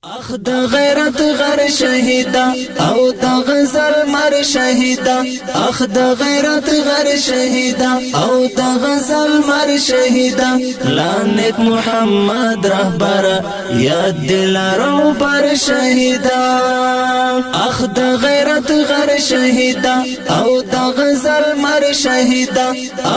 اخ د غیرت غر شهیدا او د غزل مر شهیدا اخ د غیرت غر شهیدا او د غزل مر شهیدا لعنت محمد رهبر یاد دلارو پر شهیدا اخ د غیرت غر شهیدا او د غزل مر شهیدا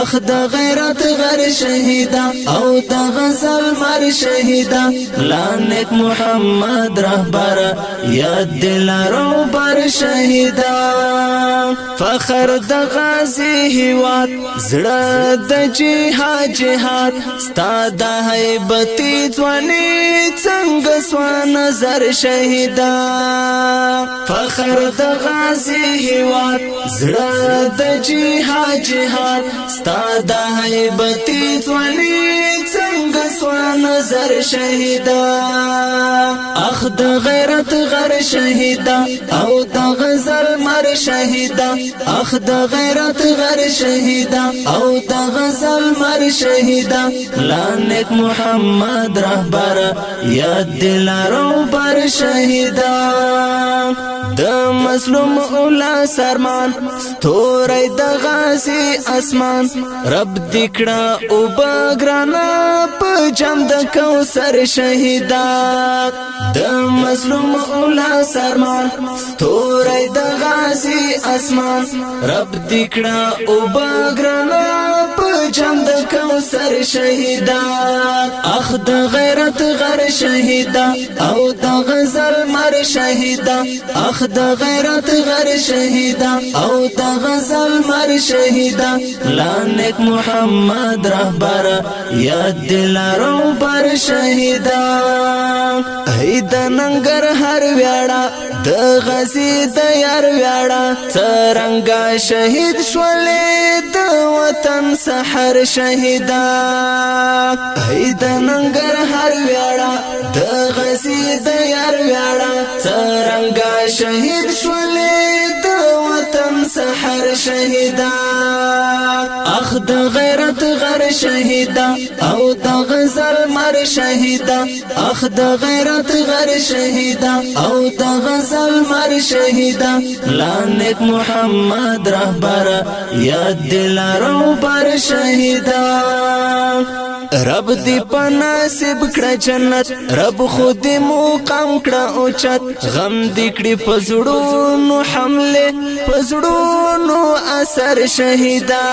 اخ د غیرت غر شهیدا او د غزل مر شهیدا لعنت محمد رهبر یاد دلارو بر شهیدان فخر د غازی هیواد زړه د جهاد ستا د هیبتی ځواني څنګه سو نظر شهیدان فخر د غازی هیواد زړه د جهاد ستا د هیبتی ځواني څنګه سو نظر شهیدان اخ د غیرت غر شهیدا او د غزل مر شهیدا اخ د غیرت غر شهیدا او د غزل مر شهیدا لعنت محمد رهبر یاد دلارو بر شهیدا د مظلوم اولا سرمان ستوري د غازی اسمان رب دکړه او بګرانا په جام د کوثر شهیدا د مظلوم اولا سرمان ستوري د غازی اسمان رب دکړه او بګرانا په جام د کوثر شهیدا اخ د غیرت غر شهیدا او د غزل مر شهیدا اخ د غیرت غر شهیدا او د غزل مر شهیدا لعنت محمد رهبر یاد دلارو بر شهیدا ای د ننګر هر ویاړه د غازی د یار ویاړه څرنګه شهید شولې د وطن سحر شهیدا ای د ننګر هر ویاړه د غازی د یار ویاړه څرنګه شهید شولې د وطن سحر شهیدا اخ د غیرت غر شهیدا او د غزل مر شهیدا اخ د غیرت غر شهیدا او د غزل مر شهیدا لعنت محمد رهبر یاد دلارو بر شهیدا رب دی پناسب کړه جنت رب خود مقام کړه اوچت غم دی کړي پزړونو حمله پزړونو اثر شهیدا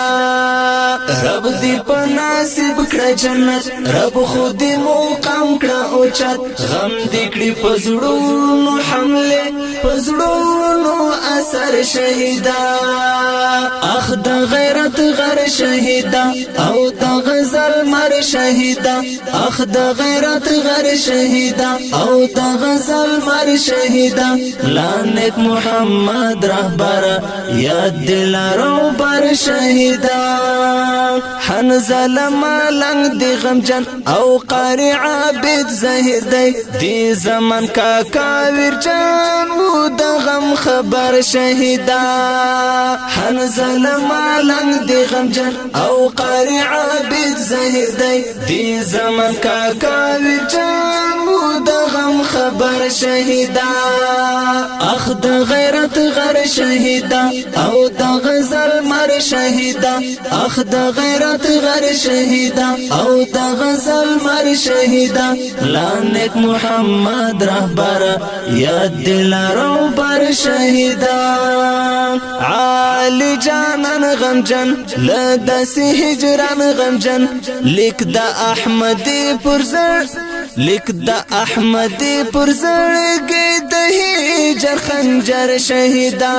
رب دی پناسب کړه جنت رب خود مقام کړه اوچت غم دی کړي پزړونو حمله پزړونو اثر شهیدا اخ د غیرت غر شهیدا او د غزل مر شهیدا اخ د غیرت غر شهیدا او د غزل مر شهیدا لعنت محمد رهبر یاد دلارو بر شهیدا حنزل ملنګ دی غمجن او قاری عابد زهیر دی زمان کا کاویر جان و د غم خبر شهیدا حنزل ملنګ دی غمجن او قاری عابد زهیر دی زمان کا کاویر جان و د غم خبر شهیدا اخ د غیرت غر شهیدا او د غزل مر شهیدا اخ د غیرت غر شهیدا او د غزل مر شهیدا لعنت محمد رهبر یاد دلارو بر شهیدا عالی جانان غمجن لدسی هجران غمجن لیک د احمدی پرزر لیک د احمدی پرزړګي د هجر خنجر شهیدا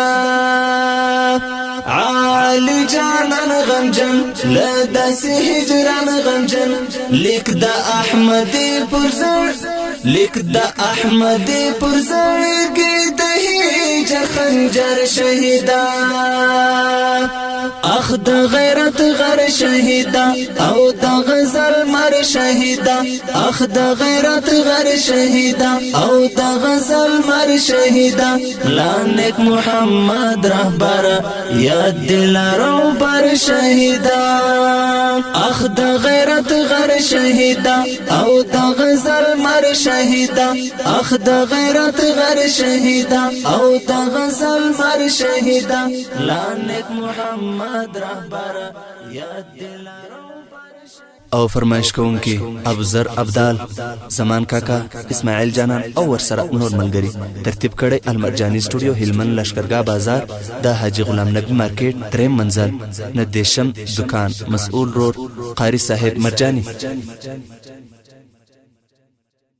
عالی جانان غمجن لدس هجران غمجن لیک د احمدی پرزړ لیک د احمدی پرزړګي د هجر خنجر شهیدا اخ د غیرت غر شهیدا او د غزل مر شهیدا اخ د غیرت غر شهیدا او د غزل مر شهیدا لانک محمد رهبر یاد دلارو بر شهیدا اخ د غیرت غر شهیدا او د غزل مر شهیدا اخ د غیرت غر شهیدا او د غزل مر شهیدا لانک محمد رهبر یاد دلارو او فرمایش کوونکی ابوذر ابدال زمان کاکا اسماعیل جانان او ورسره نور ملګری ترتیب کړي المرجانی سټوډیو هلمند لشکرګاه بازار د حاجی غلام نبی مارکیټ دریم منزل ندیشم دکان مسؤول روډ قاری صاحب مرجانی